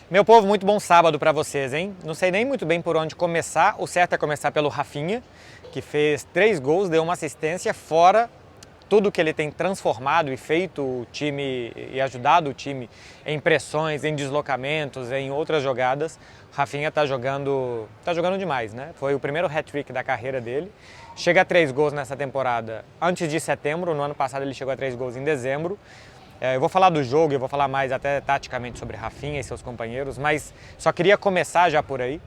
Meu povo, muito bom sábado para vocês, hein? Não sei nem muito bem por onde começar. O certo é começar pelo Rafinha, que fez 3 gols, deu uma assistência, fora tudo que ele tem transformado e feito o time e ajudado o time em pressões, em deslocamentos, em outras jogadas. O Rafinha tá jogando demais, né? Foi o primeiro hat-trick da carreira dele. Chega a 3 gols nessa temporada antes de setembro. No ano passado ele chegou a 3 gols em dezembro. Eu vou falar do jogo, eu vou falar mais até taticamente sobre Rafinha e seus companheiros, mas só queria começar já por aí,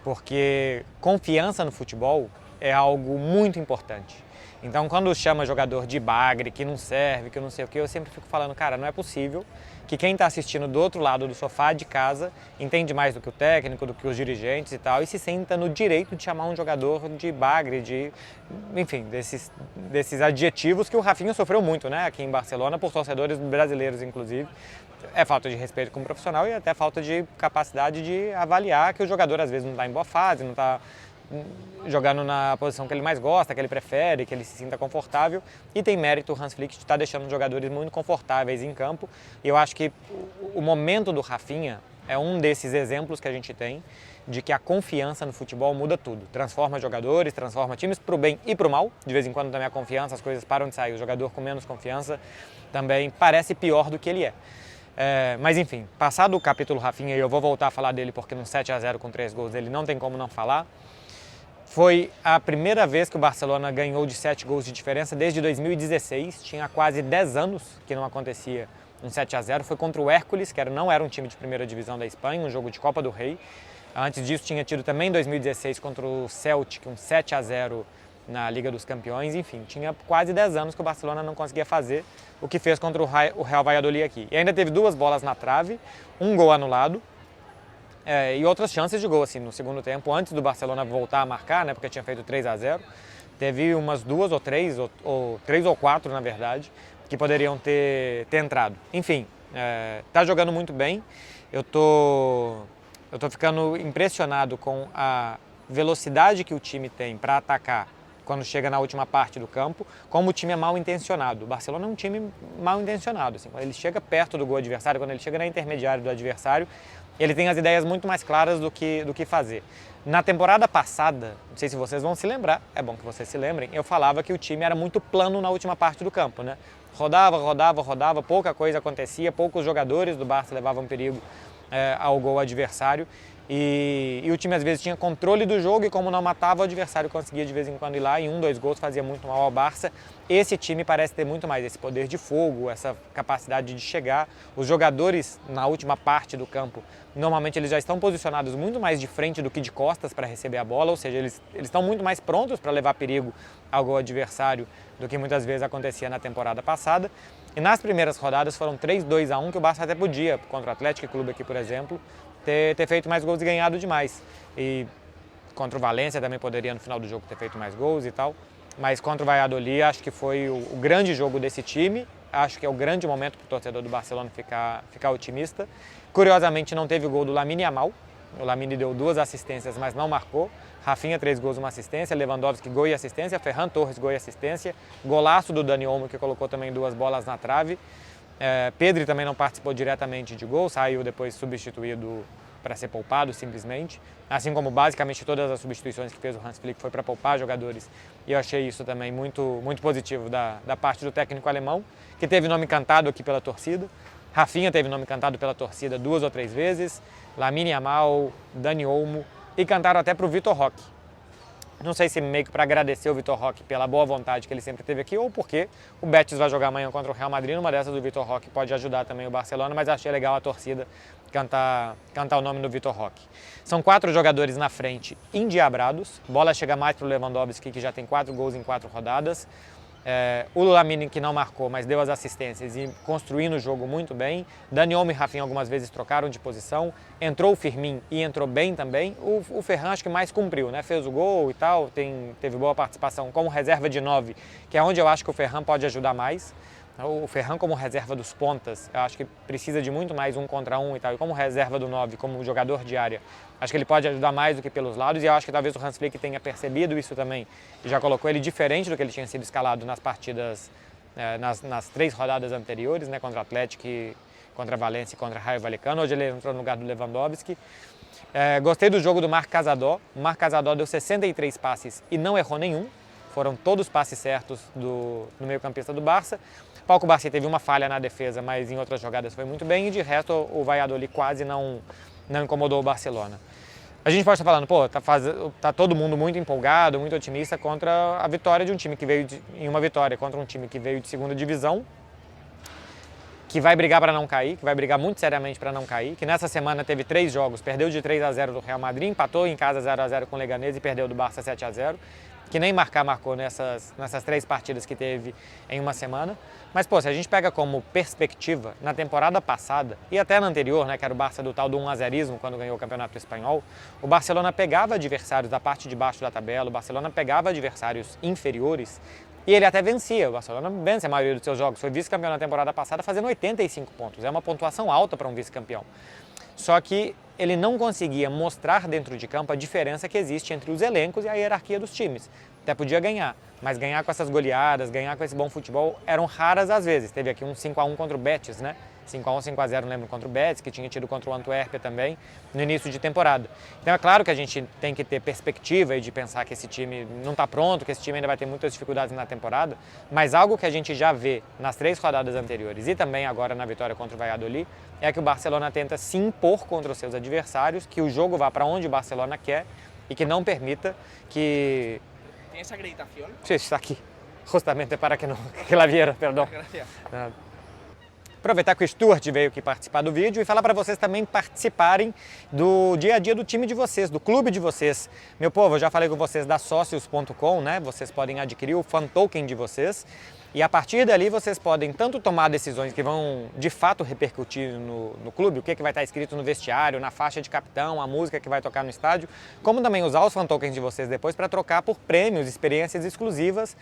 porque confiança no futebol é algo muito importante. Então, quando chama jogador de bagre, que não serve, que não sei o que, eu sempre fico falando, cara, não é possível que quem está assistindo do outro lado do sofá de casa entende mais do que o técnico, do que os dirigentes e tal, e se senta no direito de chamar um jogador de bagre, enfim, desses adjetivos que o Rafinha sofreu muito, né, aqui em Barcelona, por torcedores brasileiros, inclusive. É falta de respeito como profissional e até falta de capacidade de avaliar que o jogador às vezes não está em boa fase, não está jogando na posição que ele mais gosta, que ele prefere, que ele se sinta confortável, e tem mérito o Hans Flick de estar deixando os jogadores muito confortáveis em campo. E eu acho que o momento do Rafinha é um desses exemplos que a gente tem de que a confiança no futebol muda tudo, transforma jogadores, transforma times para o bem e para o mal. De vez em quando também a confiança, as coisas param de sair, o jogador com menos confiança também parece pior do que ele é. Mas enfim, passado o capítulo Rafinha, e eu vou voltar a falar dele porque num 7-0 com 3 gols ele não tem como não falar. Foi a primeira vez que o Barcelona ganhou de 7 gols de diferença desde 2016, tinha quase 10 anos que não acontecia um 7-0, foi contra o Hércules, que não era um time de primeira divisão da Espanha, um jogo de Copa do Rei. Antes disso tinha tido também em 2016 contra o Celtic, um 7-0 na Liga dos Campeões, enfim, tinha quase 10 anos que o Barcelona não conseguia fazer o que fez contra o Real Valladolid aqui. E ainda teve 2 bolas na trave, um gol anulado, e outras chances de gol, assim, no segundo tempo, antes do Barcelona voltar a marcar, né, porque tinha feito 3-0, teve umas 2 ou 3, ou 3 ou 4, na verdade, que poderiam ter entrado. Enfim, tá jogando muito bem, eu tô ficando impressionado com a velocidade que o time tem para atacar quando chega na última parte do campo, como o time é mal intencionado. O Barcelona é um time mal intencionado, assim, quando ele chega perto do gol adversário, quando ele chega na intermediária do adversário, ele tem as ideias muito mais claras do que fazer. Na temporada passada, não sei se vocês vão se lembrar, é bom que vocês se lembrem, eu falava que o time era muito plano na última parte do campo, né? Rodava, pouca coisa acontecia, poucos jogadores do Barça levavam perigo ao gol adversário. E o time às vezes tinha controle do jogo e como não matava, o adversário conseguia de vez em quando ir lá e 1, 2 gols fazia muito mal ao Barça. Esse time parece ter muito mais esse poder de fogo, essa capacidade de chegar. Os jogadores na última parte do campo, normalmente eles já estão posicionados muito mais de frente do que de costas para receber a bola, ou seja, eles estão muito mais prontos para levar perigo ao gol adversário do que muitas vezes acontecia na temporada passada. E nas primeiras rodadas foram 3-2-1 que o Barça até podia, contra o Atlético Clube aqui, por exemplo, ter feito mais gols e ganhado demais. E contra o Valência também poderia no final do jogo ter feito mais gols e tal. Mas contra o Valladolid acho que foi o grande jogo desse time. Acho que é o grande momento para o torcedor do Barcelona ficar otimista. Curiosamente não teve o gol do Lamine Yamal. O Lamine deu 2 assistências, mas não marcou. Rafinha 3 gols e 1 assistência, Lewandowski gol e assistência, Ferran Torres gol e assistência, golaço do Dani Olmo que colocou também 2 bolas na trave. Pedri também não participou diretamente de gol, saiu depois substituído para ser poupado simplesmente, assim como basicamente todas as substituições que fez o Hans Flick foi para poupar jogadores, e eu achei isso também muito, muito positivo da parte do técnico alemão, que teve nome cantado aqui pela torcida. Rafinha teve nome cantado pela torcida 2 ou 3 vezes, Lamine Yamal, Dani Olmo, e cantaram até para o Vitor Roque. Não sei se meio que para agradecer o Vitor Roque pela boa vontade que ele sempre teve aqui, ou porque o Betis vai jogar amanhã contra o Real Madrid, numa dessas o Vitor Roque pode ajudar também o Barcelona, mas achei legal a torcida cantar o nome do Vitor Roque. São 4 jogadores na frente endiabrados, bola chega mais para o Lewandowski, que já tem 4 gols em 4 rodadas, o Lamine que não marcou, mas deu as assistências e construindo o jogo muito bem. Dani Olmo e Rafinha algumas vezes trocaram de posição, entrou o Firmino e entrou bem também. O Ferran acho que mais cumpriu, né? Fez o gol e tal, teve boa participação como reserva de 9, que é onde eu acho que o Ferran pode ajudar mais. O Ferran como reserva dos pontas, eu acho que precisa de muito mais 1 contra 1 e tal, e como reserva do 9, como jogador de área, acho que ele pode ajudar mais do que pelos lados, e eu acho que talvez o Hans Flick tenha percebido isso também, e já colocou ele diferente do que ele tinha sido escalado nas partidas, nas 3 rodadas anteriores, né, contra o Atlético contra a Valência e contra a Rayo Vallecano. Hoje ele entrou no lugar do Lewandowski. Gostei do jogo do Marc Casadó. O Marc Casadó deu 63 passes e não errou nenhum. Foram todos passes certos do meio-campista do Barça. Pau Cubarsí teve uma falha na defesa, mas em outras jogadas foi muito bem. E de resto, o Valladolid quase não incomodou o Barcelona. A gente pode estar falando, pô, tá todo mundo muito empolgado, muito otimista contra a vitória de um time que veio em uma vitória contra um time que veio de segunda divisão, que vai brigar para não cair, que vai brigar muito seriamente para não cair, que nessa semana teve 3 jogos, perdeu de 3-0 do Real Madrid, empatou em casa 0-0 com o Leganés e perdeu do Barça 7-0, que nem marcou nessas 3 partidas que teve em uma semana. Mas, pô, se a gente pega como perspectiva, na temporada passada, e até na anterior, né, que era o Barça do tal do 1-0ismo, quando ganhou o Campeonato Espanhol, o Barcelona pegava adversários da parte de baixo da tabela, o Barcelona pegava adversários inferiores, e ele até vencia. O Barcelona vence a maioria dos seus jogos, foi vice-campeão na temporada passada fazendo 85 pontos, é uma pontuação alta para um vice-campeão. Só que ele não conseguia mostrar dentro de campo a diferença que existe entre os elencos e a hierarquia dos times. Até podia ganhar, mas ganhar com essas goleadas, ganhar com esse bom futebol eram raras às vezes. Teve aqui um 5-1 contra o Betis, né? 5-1, 5-0, não lembro, contra o Betis, que tinha tido contra o Antuérpia também, no início de temporada. Então é claro que a gente tem que ter perspectiva de pensar que esse time não está pronto, que esse time ainda vai ter muitas dificuldades na temporada, mas algo que a gente já vê nas 3 rodadas anteriores e também agora na vitória contra o Valladolid, é que o Barcelona tenta se impor contra os seus adversários, que o jogo vá para onde o Barcelona quer e que não permita que... ¿Tienes acreditación? Sí, está aqui, justamente para que la viera, perdão. Gracias. Aproveitar que o Stuart veio aqui participar do vídeo e falar para vocês também participarem do dia a dia do time de vocês, do clube de vocês. Meu povo, eu já falei com vocês da Socios.com, né? Vocês podem adquirir o fan token de vocês e a partir dali vocês podem tanto tomar decisões que vão de fato repercutir no clube, o que vai estar escrito no vestiário, na faixa de capitão, a música que vai tocar no estádio, como também usar os fan tokens de vocês depois para trocar por prêmios, experiências exclusivas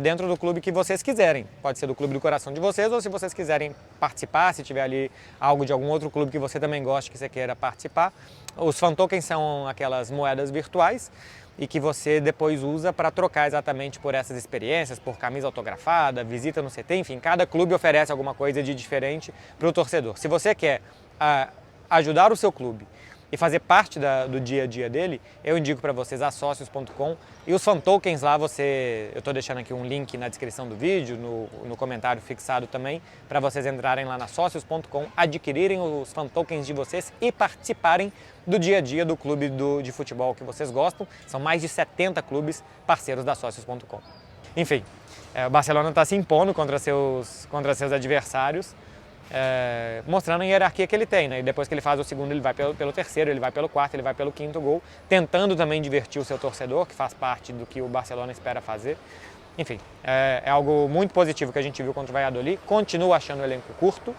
dentro do clube que vocês quiserem. Pode ser do clube do coração de vocês ou se vocês quiserem participar, se tiver ali algo de algum outro clube que você também goste, que você queira participar. Os fan tokens são aquelas moedas virtuais e que você depois usa para trocar exatamente por essas experiências, por camisa autografada, visita no CT, enfim, cada clube oferece alguma coisa de diferente para o torcedor. Se você quer ajudar o seu clube e fazer parte do dia a dia dele, eu indico para vocês a Socios.com e os fan tokens lá eu estou deixando aqui um link na descrição do vídeo, no comentário fixado também, para vocês entrarem lá na Socios.com, adquirirem os fan tokens de vocês e participarem do dia a dia do clube de futebol que vocês gostam. São mais de 70 clubes parceiros da Socios.com. Enfim, o Barcelona está se impondo contra seus adversários, mostrando a hierarquia que ele tem, né? E depois que ele faz o segundo, ele vai pelo terceiro, ele vai pelo quarto, ele vai pelo quinto gol, tentando também divertir o seu torcedor, que faz parte do que o Barcelona espera fazer. Enfim, é algo muito positivo que a gente viu contra o Valladolid. Continuo achando o elenco curto.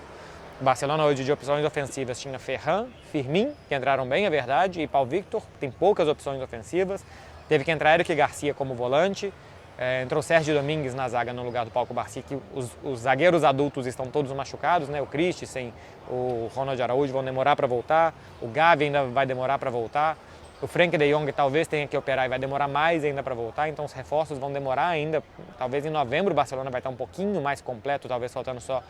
O Barcelona hoje de opções ofensivas tinha Ferran, Firmín, que entraram bem, é verdade, e Pau Victor, tem poucas opções ofensivas. Teve que entrar Eric Garcia como volante. Entrou Sérgio Domingues na zaga no lugar do Pau Cubarsí, que os zagueiros adultos estão todos machucados, né? O Christensen, o Ronald Araújo vão demorar para voltar, o Gavi ainda vai demorar para voltar, o Frenkie de Jong talvez tenha que operar e vai demorar mais ainda para voltar, então os reforços vão demorar ainda, talvez em novembro o Barcelona vai estar um pouquinho mais completo, talvez faltando só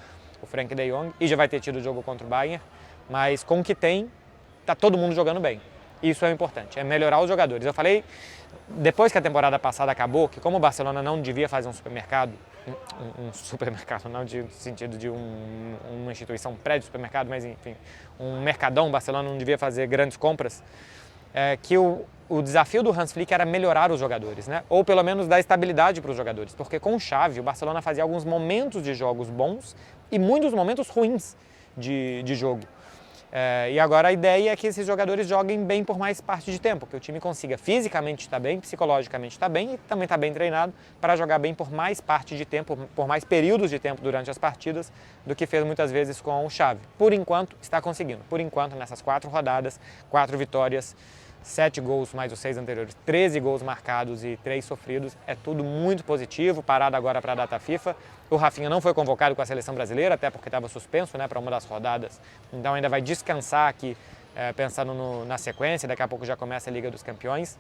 o Frenkie de Jong, e já vai ter tido o jogo contra o Bayern, mas com o que tem, tá todo mundo jogando bem. Isso é importante, é melhorar os jogadores. Eu falei, depois que a temporada passada acabou, que como o Barcelona não devia fazer um supermercado, não no sentido de uma instituição pré-supermercado, mas enfim, um mercadão, o Barcelona não devia fazer grandes compras, que o desafio do Hans Flick era melhorar os jogadores, né? Ou pelo menos dar estabilidade para os jogadores, porque com o Xavi o Barcelona fazia alguns momentos de jogos bons e muitos momentos ruins de jogo. E agora a ideia é que esses jogadores joguem bem por mais parte de tempo, que o time consiga fisicamente estar bem, psicologicamente estar bem e também estar bem treinado para jogar bem por mais parte de tempo, por mais períodos de tempo durante as partidas do que fez muitas vezes com o Xavi. Por enquanto está conseguindo, por enquanto nessas 4 rodadas, 4 vitórias, 7 gols mais os 6 anteriores, 13 gols marcados e 3 sofridos, é tudo muito positivo, parado agora para a data FIFA. O Rafinha não foi convocado com a seleção brasileira, até porque estava suspenso, né, para uma das rodadas, então ainda vai descansar aqui, pensando na sequência, daqui a pouco já começa a Liga dos Campeões.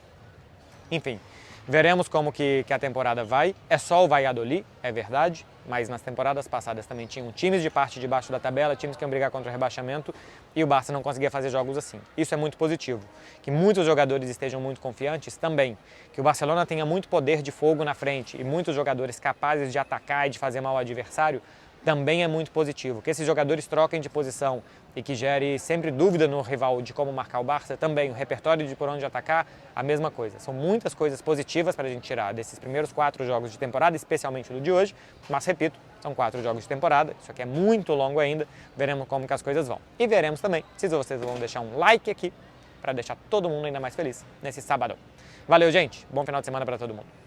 Enfim, Veremos como que a temporada vai. É só o Valladolid, é verdade, mas nas temporadas passadas também tinham times de parte de baixo da tabela, times que iam brigar contra o rebaixamento e o Barça não conseguia fazer jogos assim. Isso é muito positivo. Que muitos jogadores estejam muito confiantes também. Que o Barcelona tenha muito poder de fogo na frente e muitos jogadores capazes de atacar e de fazer mal ao adversário também é muito positivo. Que esses jogadores troquem de posição e que gere sempre dúvida no rival de como marcar o Barça também, o repertório de por onde atacar, a mesma coisa. São muitas coisas positivas para a gente tirar desses primeiros 4 jogos de temporada, especialmente do de hoje, mas repito, são 4 jogos de temporada, isso aqui é muito longo ainda, veremos como que as coisas vão. E veremos também se vocês vão deixar um like aqui para deixar todo mundo ainda mais feliz nesse sábado. Valeu, gente, bom final de semana para todo mundo.